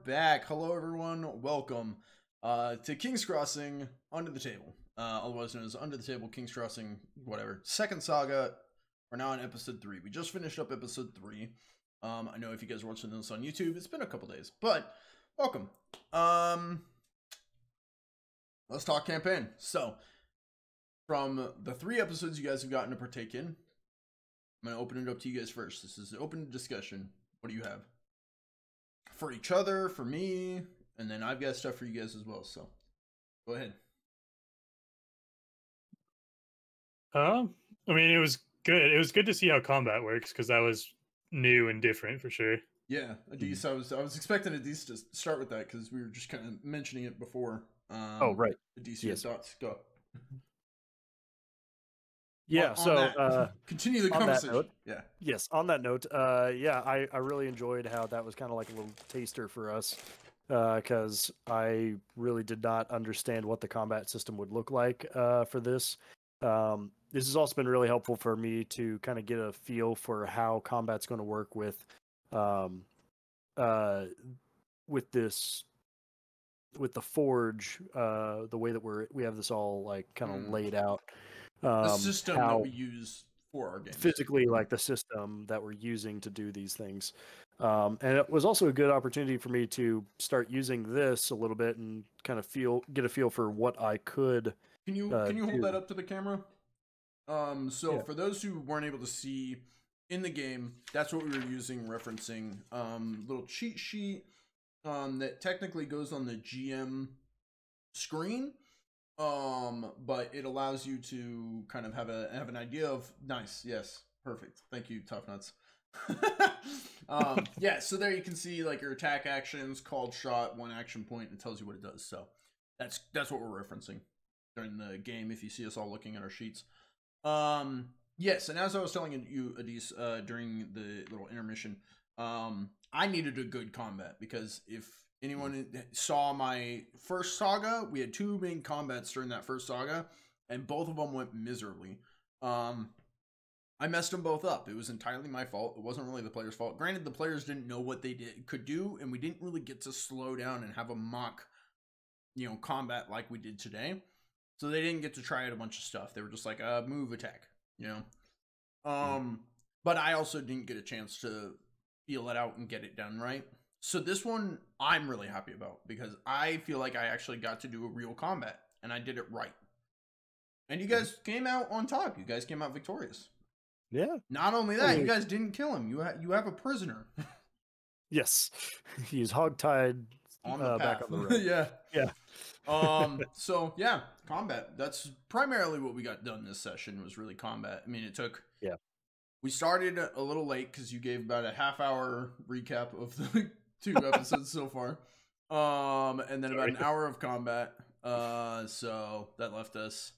back. Hello, everyone. Welcome to King's Crossing Under the Table. Otherwise known as Under the Table, King's Crossing, whatever. Second saga. We're now on episode 3. We just finished up episode 3. I know if you guys are watching this on YouTube, it's been a couple days, but welcome. Let's talk campaign. So, from the 3 episodes you guys have gotten to partake in, I'm going to open it up to you guys first. This is an open discussion. What do you have? For each other, for me, and then I've got stuff for you guys as well, so go ahead. I mean, it was good. It was good to see how combat works, because that was new and different for sure. Yeah, Adis, I was expecting Adis to start with that, because we were just kind of mentioning it before. Oh, right. Adis, your thoughts, go. Yeah, continue the conversation. Note, yeah. Yes, on that note, I really enjoyed how that was kind of like a little taster for us, because I really did not understand what the combat system would look like for this. This has also been really helpful for me to kind of get a feel for how combat's going to work with the forge, the way that we have this all like kind of laid out. The system that we use for our games. Physically, like the system that we're using to do these things. And it was also a good opportunity for me to start using this a little bit and kind of get a feel for what I could. Can you hold that up to the camera? For those who weren't able to see in the game, that's what we were using, referencing little cheat sheet that technically goes on the GM screen. But it allows you to kind of have an idea of nice. Yes. Perfect. Thank you, Tough Nuts. Yeah. So there you can see like your attack actions, called shot, 1 action point. It tells you what it does. So that's what we're referencing during the game. If you see us all looking at our sheets. Yes. And as I was telling you, Adis, during the little intermission, I needed a good combat, because if anyone saw my first saga, we had 2 main combats during that first saga, and both of them went miserably. I messed them both up. It was entirely my fault. It wasn't really the player's fault. Granted, the players didn't know what they could do, and we didn't really get to slow down and have a mock, combat like we did today. So they didn't get to try out a bunch of stuff. They were just like, move, attack, But I also didn't get a chance to feel it out and get it done right. So this one I'm really happy about, because I feel like I actually got to do a real combat, and I did it right. And you guys came out on top. You guys came out victorious. Yeah. Not only that, you guys didn't kill him. You have a prisoner. Yes. He's hogtied on the back on the road. Yeah. Yeah. So yeah, combat. That's primarily what we got done this session, was really combat. I mean, it took. Yeah. We started a little late because you gave about a half-hour recap of the 2 episodes so far, and then about an hour of combat. So that left us.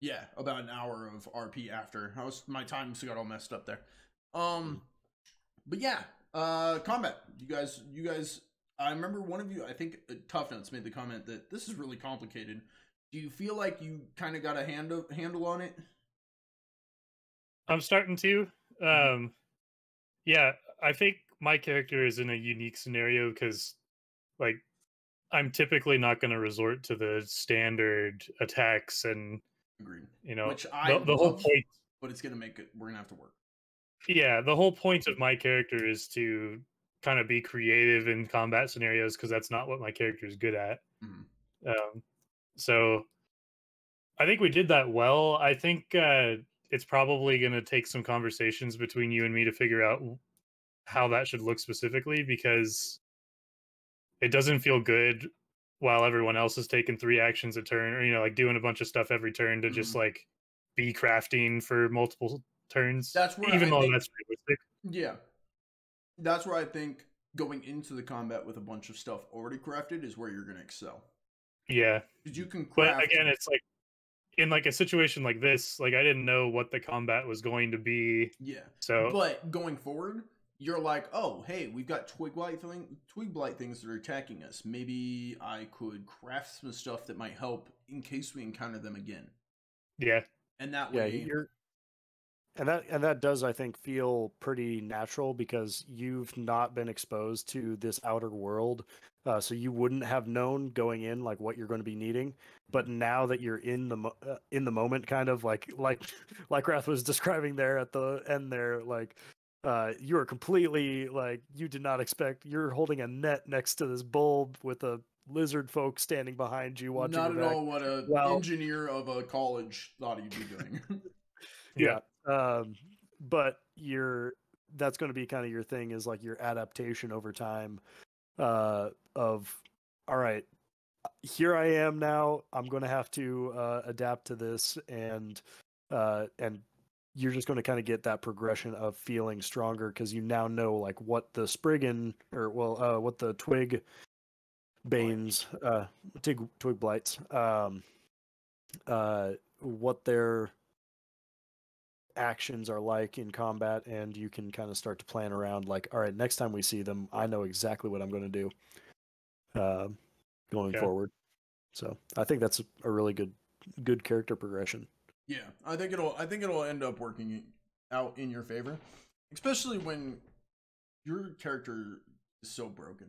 Yeah, about an hour of RP after. My times got all messed up there. But yeah, combat. You guys. I remember one of you, I think Tough Nuts, made the comment that this is really complicated. Do you feel like you kind of got a handle on it? I'm starting to. Yeah, I think my character is in a unique scenario, because, like, I'm typically not going to resort to the standard attacks and. Agreed. Which the whole point, but it's gonna make it. We're gonna have to work. Yeah, the whole point of my character is to kind of be creative in combat scenarios, because that's not what my character is good at. So I think we did that well. I think it's probably going to take some conversations between you and me to figure out how that should look specifically, because it doesn't feel good while everyone else is taking 3 actions a turn, or like doing a bunch of stuff every turn to just like be crafting for multiple turns. That's where that's realistic. Yeah, that's where I think going into the combat with a bunch of stuff already crafted is where you're going to excel. Yeah, because you can craft. But again, it's like in like a situation like this, like I didn't know what the combat was going to be. Yeah. So, but going forward, you're like, oh, hey, we've got Twig Blight things that are attacking us. Maybe I could craft some stuff that might help in case we encounter them again. Yeah. And that way, And that does, I think, feel pretty natural because you've not been exposed to this outer world, so you wouldn't have known going in like what you're going to be needing. But now that you're in the moment, kind of like Wrath was describing there at the end there, like you are completely like you did not expect. You're holding a net next to this bulb with a lizard folk standing behind you watching. Not your at back. all what a Well, engineer of a college thought he'd be doing. yeah. But that's going to be kind of your thing, is like your adaptation over time of, all right, here I am now, I'm going to have to adapt to this, and you're just going to kind of get that progression of feeling stronger because you now know like what the Spriggan what the Twig Banes, Twig Blights, what their actions are like in combat, and you can kind of start to plan around like, all right, next time we see them, I know exactly what I'm going to do going forward. So I think that's a really good character progression. Yeah, I think it'll end up working out in your favor, especially when your character is so broken,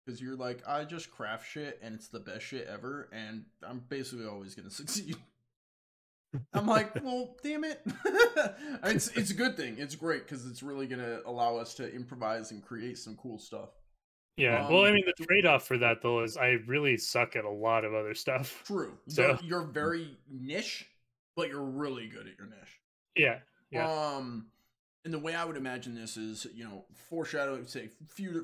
because you're like, I just craft shit and it's the best shit ever, and I'm basically always gonna succeed. I'm like, well, damn it. It's a good thing. It's great because it's really gonna allow us to improvise and create some cool stuff. Yeah, well, I mean, the trade-off for that though is I really suck at a lot of other stuff. True. So you're very niche, but you're really good at your niche. Yeah. Yeah. And the way I would imagine this is, you know, foreshadowing, say,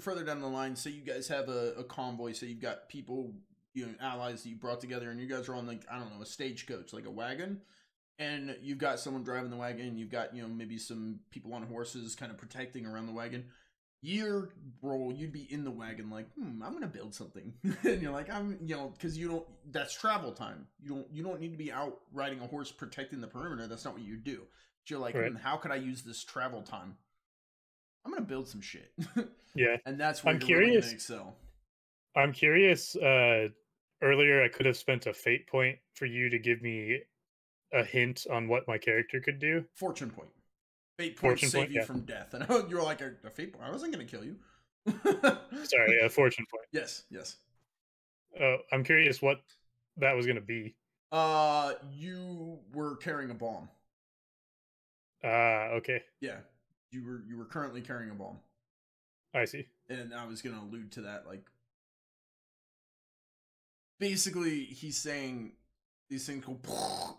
further down the line, say you guys have a convoy, say you've got people, you know, allies that you brought together, and you guys are on, like, I don't know, a stagecoach, like a wagon, and you've got someone driving the wagon, and you've got, you know, maybe some people on horses kind of protecting around the wagon. Your role, you'd be in the wagon like, I'm gonna build something. And you're like, you know, because that's travel time. You don't need to be out riding a horse protecting the perimeter. That's not what you do. But you're like, right. How could I use this travel time? I'm gonna build some shit. Yeah. And that's where you're really gonna excel. I'm curious, earlier I could have spent a fate point for you to give me a hint on what my character could do. Fortune point. Fate points save you from death. And you're like, a fate point? I wasn't going to kill you. Sorry, a fortune point. Yes. I'm curious what that was going to be. You were carrying a bomb. Okay. Yeah. You were currently carrying a bomb. I see. And I was going to allude to that. Like, basically, he's saying these things go,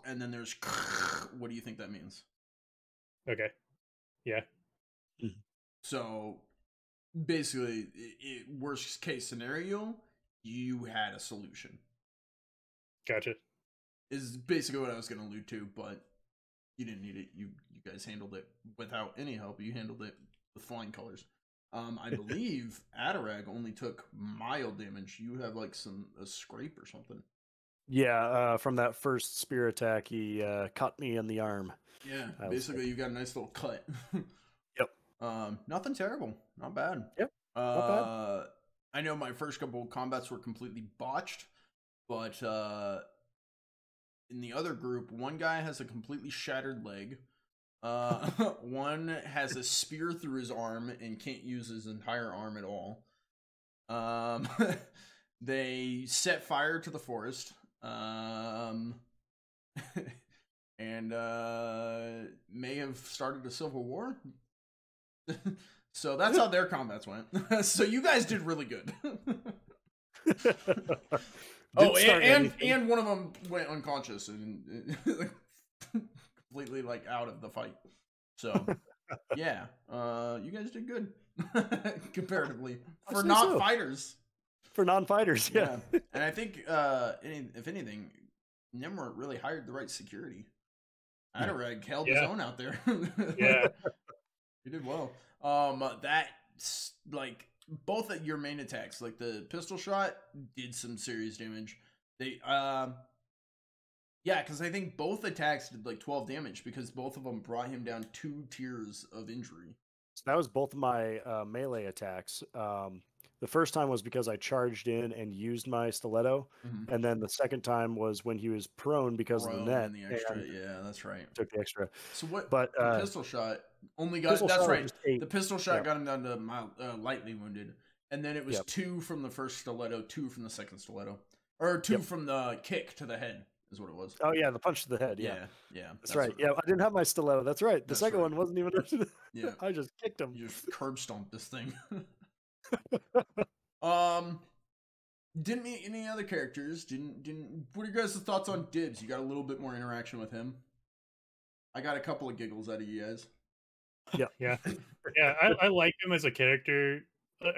and then there's, what do you think that means? Okay. Yeah. So basically, worst case scenario, you had a solution. Gotcha. Is basically what I was going to allude to, but you didn't need it. You guys handled it without any help. You handled it with flying colors. I believe Adarag only took mild damage. You have like a scrape or something. Yeah, from that first spear attack, he cut me in the arm. Yeah, basically you got a nice little cut. Yep. Nothing terrible. Not bad. Yep. Not bad. I know my first couple of combats were completely botched, but in the other group, one guy has a completely shattered leg. One has a spear through his arm and can't use his entire arm at all. They set fire to the forest. And may have started a civil war. So that's how their combats went. So you guys did really good. And one of them went unconscious and completely like out of the fight. So yeah, you guys did good comparatively for fighters. For non-fighters, yeah. And I think if anything, Gnimwirt really hired the right security. Adarag held his own out there. Yeah. He did well. That's like both of your main attacks, like the pistol shot did some serious damage. They because I think both attacks did like 12 damage because both of them brought him down 2 tiers of injury. So that was both of my melee attacks. The first time was because I charged in and used my stiletto, Mhm. and then the second time was when he was prone because of the net And the extra, and yeah, that's right. took the extra. So what? But The pistol shot only got. pistol That's shot was right. just 8. The pistol shot Yeah. got him down to mild, lightly wounded, and then it was Yep. 2 from the first stiletto, 2 from the second stiletto, or 2 Yep. from the kick to the head is what it was. Oh yeah, the punch to the head. Yeah, yeah. that's right. Yeah, I didn't have my stiletto. That's right. The That's second right. one wasn't even. Yeah. I just kicked him. You just curb stomped this thing. Didn't meet any other characters. Didn't. What are your guys' thoughts on DIBS? You got a little bit more interaction with him. I got a couple of giggles out of you guys. Yeah. I like him as a character,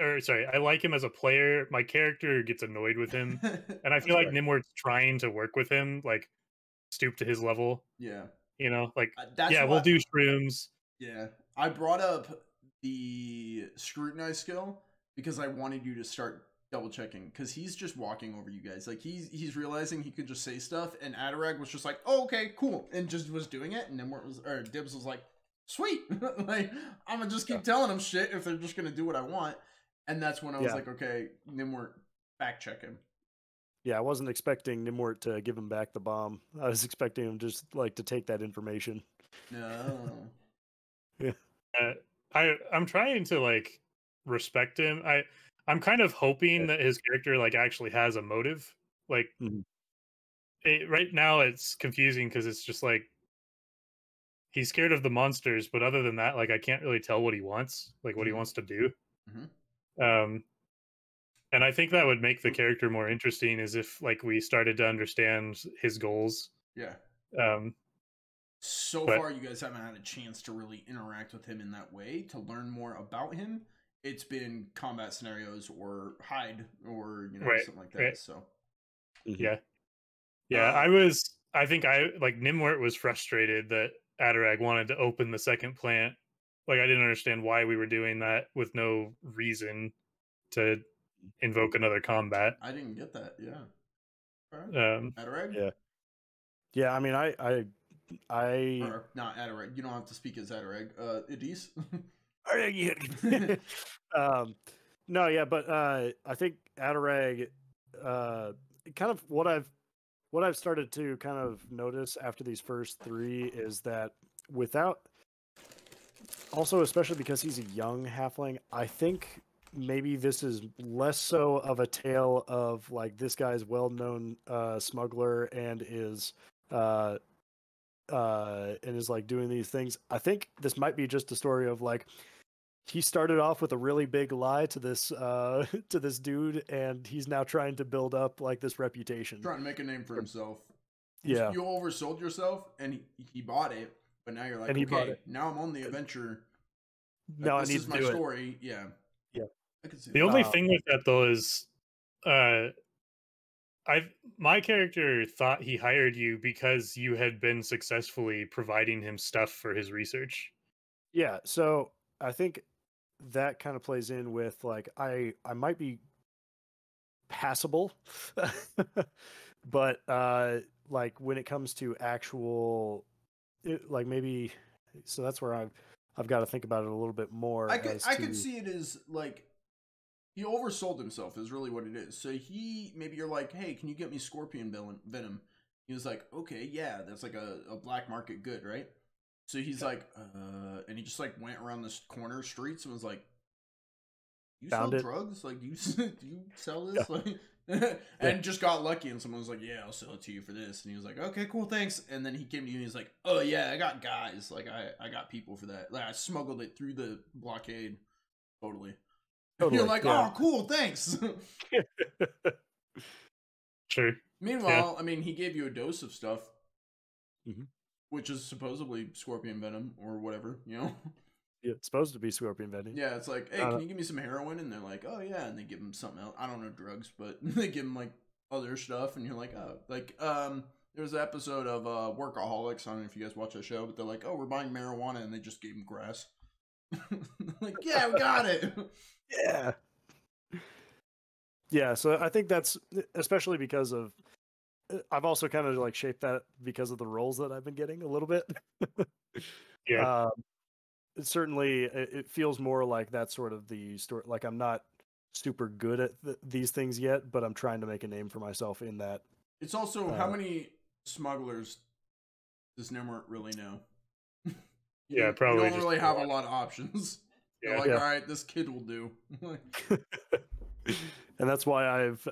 or sorry, I like him as a player. My character gets annoyed with him, and I feel like Gnimwirt's trying to work with him, like stoop to his level. Yeah. You know, like That's we'll do shrooms. Yeah, I brought up the scrutinize skill because I wanted you to start double checking because he's just walking over you guys. Like he's realizing he could just say stuff, and Adarag was just like, "Oh, okay, cool," and just was doing it. And then DIBS was like, "Sweet, like I'm gonna just keep telling them shit if they're just gonna do what I want." And that's when I was like, "Okay, Gnimwirt, fact check him." Yeah, I wasn't expecting Gnimwirt to give him back the bomb. I was expecting him just like to take that information. No. Yeah. I'm trying to like respect him. I'm kind of hoping that his character like actually has a motive. Like right now it's confusing because it's just like he's scared of the monsters, but other than that, like I can't really tell what he wants, like what he wants to do. And I think that would make the character more interesting is if like we started to understand his goals. Yeah. So but far, you guys haven't had a chance to really interact with him in that way to learn more about him. It's been combat scenarios or hide or something like that. Right. So yeah. I think Gnimwirt was frustrated that Adarag wanted to open the second plant. Like I didn't understand why we were doing that with no reason to invoke another combat. I didn't get that. Yeah. Adarag? Yeah. I mean, I or not Adarag. You don't have to speak as Adarag. Idis. No, yeah, but I think Adarag, kind of what I've started to kind of notice after these first 3 is that without, also especially because he's a young halfling, I think maybe this is less so of a tale of like this guy's well-known smuggler and is like doing these things. I think this might be just a story of like he started off with a really big lie to this dude, and he's now trying to build up like this reputation, trying to make a name for himself. Yeah, you oversold yourself, and he bought it, but now you're like, okay, now I'm on the adventure. Now this is my story. Yeah. I can see the only thing with that though is, my character thought he hired you because you had been successfully providing him stuff for his research. Yeah, so I think that kind of plays in with like I might be passable, but like when it comes to actual, like maybe, so that's where I've got to think about it a little bit more. I could see it as like he oversold himself is really what it is. So maybe you're like, hey, can you get me scorpion venom? He was like, okay, yeah, that's like a black market good, right? So he's like, and he just like went around this corner streets and was like, you sell drugs? Like, do you sell this? Yeah. Like, and just got lucky, and someone was like, yeah, I'll sell it to you for this. And he was like, okay, cool, thanks. And then he came to you and he's like, oh yeah, I got guys. Like, I got people for that. Like, I smuggled it through the blockade. Totally. You're like, oh, cool, thanks. Sure. Meanwhile, I mean, he gave you a dose of stuff, which is supposedly scorpion venom or whatever, Yeah, it's supposed to be scorpion venom. Yeah, it's like, hey, can you give me some heroin? And they're like, oh yeah, and they give him something else. I don't know drugs, but they give him like other stuff, and you're like, oh, like there was an episode of Workaholics. I don't know if you guys watch that show, but they're like, oh, we're buying marijuana, and they just gave him grass. Like, yeah, we got it. Yeah, so I think that's especially because of I've also kind of like shaped that because of the roles that I've been getting a little bit. Certainly it feels more like that's sort of the story. Like I'm not super good at these things yet, but I'm trying to make a name for myself in that. It's also how many smugglers does Gnimwirt really know? Yeah, probably You don't really have a lot of options. You're like, Yeah. all right, this kid will do. And that's why I've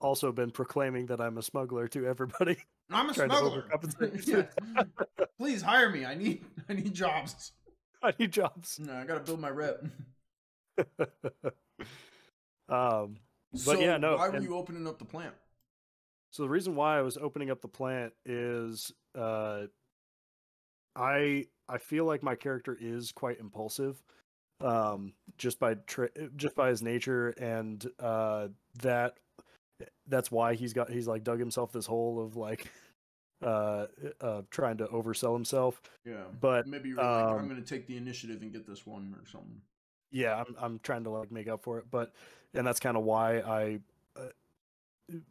also been proclaiming that I'm a smuggler to everybody. I'm a trying to smuggler. overcompensate. Yeah. Please hire me. I need jobs. I need jobs. No, I gotta build my rep. But yeah, no. Why were you opening up the plant? So the reason why I was opening up the plant is I feel like my character is quite impulsive, just by his nature, and that's why he's like dug himself this hole of like trying to oversell himself. Yeah, but maybe you were like, I'm gonna take the initiative and get this one or something. Yeah, I'm trying to like make up for it, and that's kind of why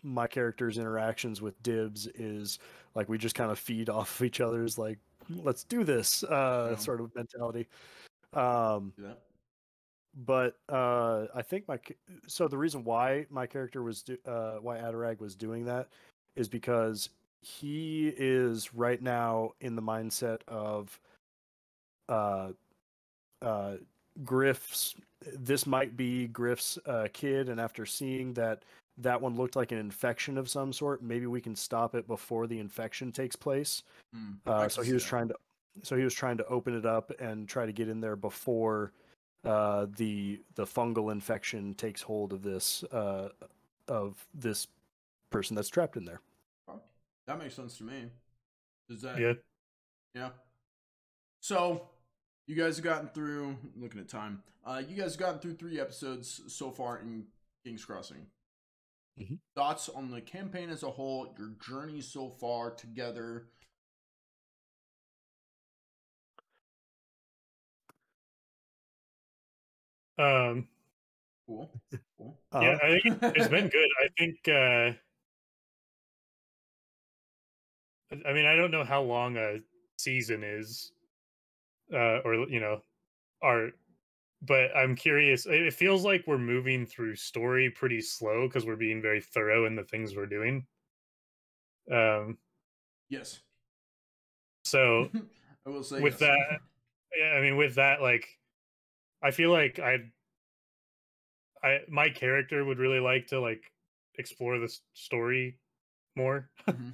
my character's interactions with DIBS is like we just kind of feed off of each other's like let's do this sort of mentality. Yeah. But I think the reason why my character was why Adarag was doing that is because he is right now in the mindset of Griff's. This might be Griff's kid, and after seeing that one looked like an infection of some sort, maybe we can stop it before the infection takes place. So he was trying to open it up and try to get in there before the fungal infection takes hold of this person that's trapped in there. That makes sense to me. Does that? Yeah. So you guys have gotten through. Looking at time, you guys have gotten through 3 episodes so far in King's Crossing. Mm-hmm. Thoughts on the campaign as a whole, your journey so far together. Cool. Yeah, I think it's been good. I think I mean, I don't know how long a season is or but I'm curious. It feels like we're moving through story pretty slow because we're being very thorough in the things we're doing. Yes. So I will say with yes. that, yeah, I mean, with that, like, I feel like my character would really like to like explore the story more and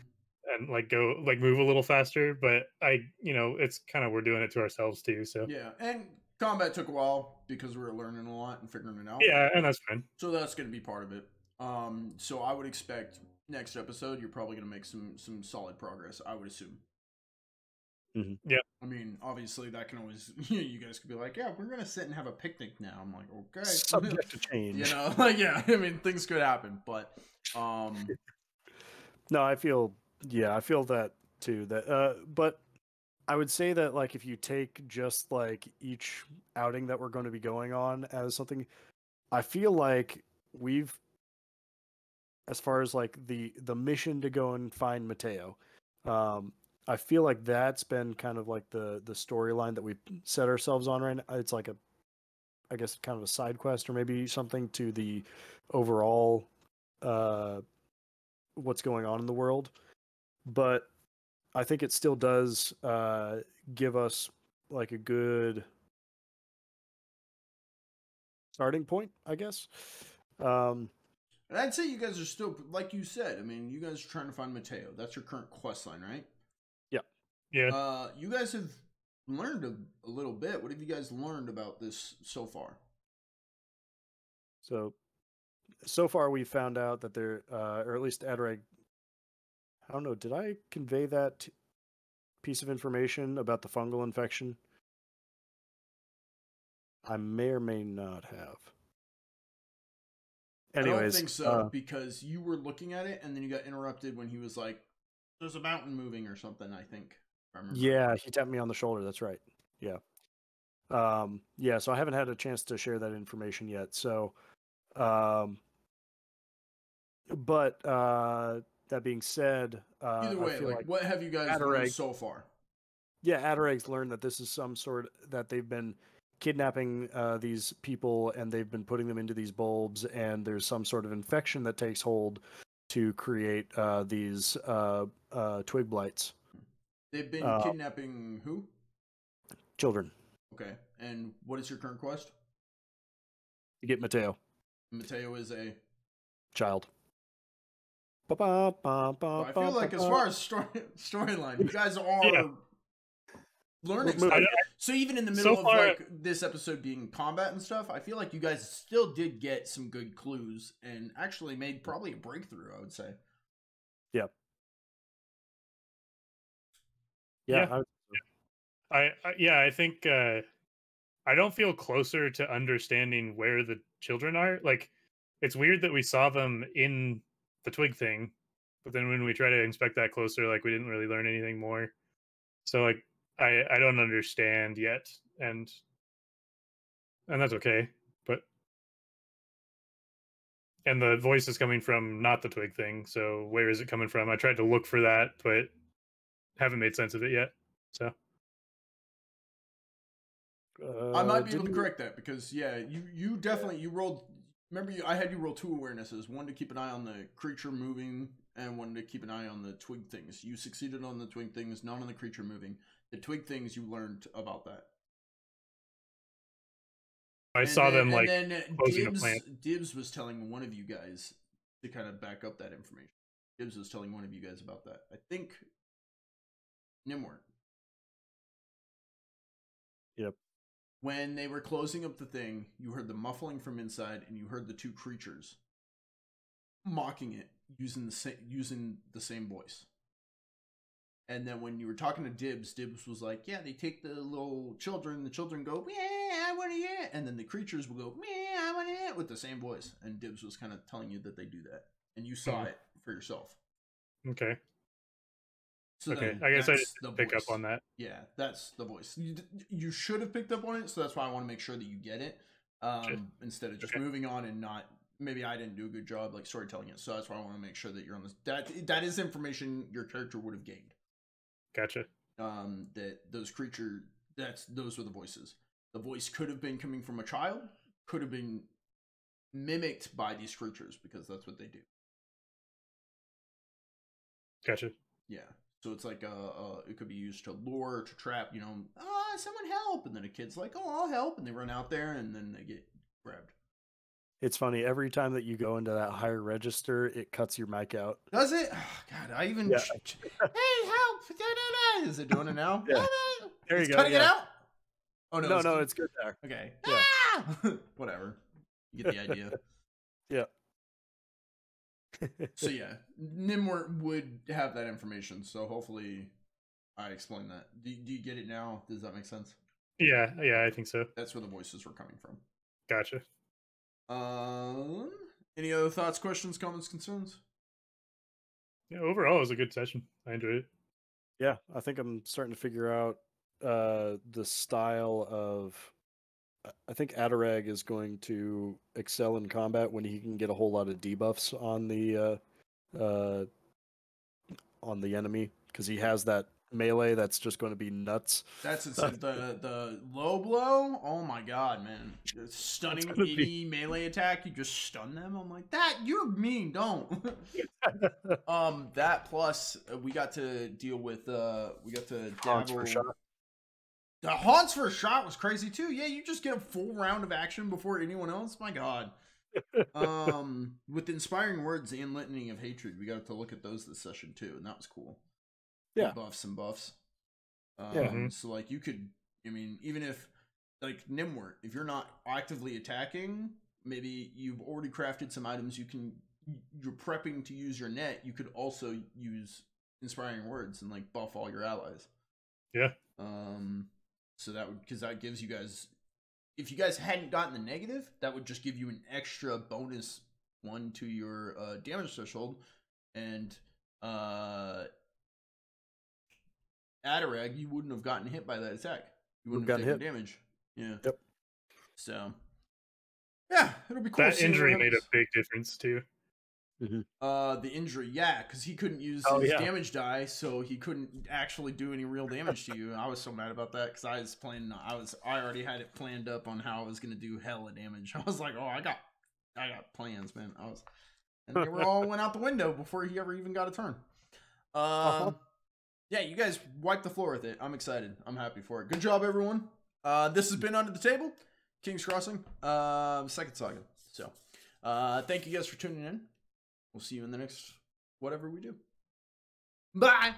like go like move a little faster. But it's kind of we're doing it to ourselves too. So yeah, and combat took a while because we were learning a lot and figuring it out. Yeah, and that's fine. So that's going to be part of it. So I would expect next episode you're probably going to make some solid progress. I would assume. Mm-hmm. Yeah. I mean, obviously that can always you guys could be like, yeah, we're gonna sit and have a picnic now. I'm like, okay, subject to change. Like yeah, I mean things could happen, but no, I feel that too. That but I would say that like if you take just like each outing that we're going to be going on as something, I feel like we've, as far as like the mission to go and find Mateo, I feel like that's been kind of like the storyline that we've set ourselves on right now. It's like I guess kind of a side quest or maybe something to the overall what's going on in the world. But I think it still does give us like a good starting point, I guess. And I'd say you guys are still, like you said, I mean, you guys are trying to find Mateo. That's your current quest line, right? Yeah. You guys have learned a little bit. What have you guys learned about this so far? So far we found out that there, or at least Adarag, I don't know, did I convey that piece of information about the fungal infection? I may or may not have. Anyways, I don't think so, because you were looking at it and then you got interrupted when he was like, there's a mountain moving or something, I think. Yeah, he tapped me on the shoulder. That's right. Yeah. Yeah, so I haven't had a chance to share that information yet. So, but that being said, either way, like what have you guys learned so far? Yeah, Adarag's learned that this is some sort that they've been kidnapping these people, and they've been putting them into these bulbs, and there's some sort of infection that takes hold to create these twig blights. They've been kidnapping who? Children. Okay. And what is your current quest? To get Mateo. Mateo is a child. I feel like as far as storyline, you guys are learning stuff. So even in the middle of like this episode being combat and stuff, I feel like you guys still did get some good clues and actually made probably a breakthrough, I would say. Yeah. I think I don't feel closer to understanding where the children are. Like, it's weird that we saw them in the twig thing, but then when we try to inspect that closer, like, we didn't really learn anything more. So, like, I don't understand yet, and that's okay. And the voice is coming from not the twig thing, so where is it coming from? I tried to look for that, but haven't made sense of it yet. So I might be able to correct that because you definitely you rolled. Remember, I had you roll 2 awarenesses: one to keep an eye on the creature moving, and one to keep an eye on the twig things. You succeeded on the twig things, not on the creature moving. The twig things you learned about that. I saw them like closing DIBS, the plant. DIBS was telling one of you guys to kind of back up that information. DIBS was telling one of you guys about that. I think Gnimwirt. Yep. When they were closing up the thing, you heard the muffling from inside, and you heard the 2 creatures mocking it using the same voice. And then when you were talking to DIBS, DIBS was like, "Yeah, they take the little children. The children go, yeah, I want to eat," and then the creatures will go, "Yeah, I want to eat," with the same voice. And DIBS was kind of telling you that they do that, and you saw it for yourself. Okay. So okay, I guess I didn't pick up on that. Yeah, that's the voice. You should have picked up on it, so that's why I want to make sure that you get it, instead of just moving on and not. Maybe I didn't do a good job like storytelling it, so that's why I want to make sure that you're on this. That is information your character would have gained. Gotcha. That those creatures, those were the voices. The voice could have been coming from a child, could have been mimicked by these creatures because that's what they do. Gotcha. Yeah. So it's like it could be used to lure, to trap, someone help, and then a kid's like, "Oh, I'll help," and they run out there, and then they get grabbed. It's funny, every time that you go into that higher register, it cuts your mic out. Does it? Oh, God, I even... Hey, help! Da-da-da. Is it doing it now? Yeah. There you it's go. Cutting it out? Oh, no. No, it's good there. Okay. Yeah. Ah! Whatever. You get the idea. Yeah. So, yeah. Gnimwirt would have that information, so hopefully I explained that. Do you get it now? Does that make sense? Yeah, I think so. That's where the voices were coming from. Gotcha. Any other thoughts, questions, comments, concerns? Yeah, overall, it was a good session. I enjoyed it. Yeah, I think I'm starting to figure out the style of. I think Adarag is going to excel in combat when he can get a whole lot of debuffs on the enemy, because he has that melee that's just going to be nuts. That's the low blow. Oh my god, man! Stunning 80 melee attack. You just stun them. I'm like, that you're mean. Don't. That plus we got to deal with Haunts for shot. The haunts for a shot was crazy too. Yeah, you just get a full round of action before anyone else. My god. With inspiring words and litany of hatred, we got to look at those this session too, and that was cool. Yeah, buffs and buffs. Yeah. So like you could, even if like Gnimwirt, if you're not actively attacking, maybe you've already crafted some items you're prepping to use your net. You could also use inspiring words and like buff all your allies. Yeah. So that would, because that gives you guys, if you guys hadn't gotten the negative, that would just give you an extra bonus 1 to your damage threshold, and Adarag, you wouldn't have gotten hit by that attack. You wouldn't have taken damage. Yeah. Yep. So, yeah, it'll be cool. That injury made a big difference too. The injury, yeah, because he couldn't use his damage die, so he couldn't actually do any real damage to you. I was so mad about that because I already had it planned up on how I was gonna do hella damage. I was like, oh, I got plans, man. And they were all went out the window before he ever even got a turn. Yeah, you guys wiped the floor with it. I'm excited. I'm happy for it. Good job, everyone. This has been Under the Table, King's Crossing, second saga. So, thank you guys for tuning in. We'll see you in the next whatever we do. Bye!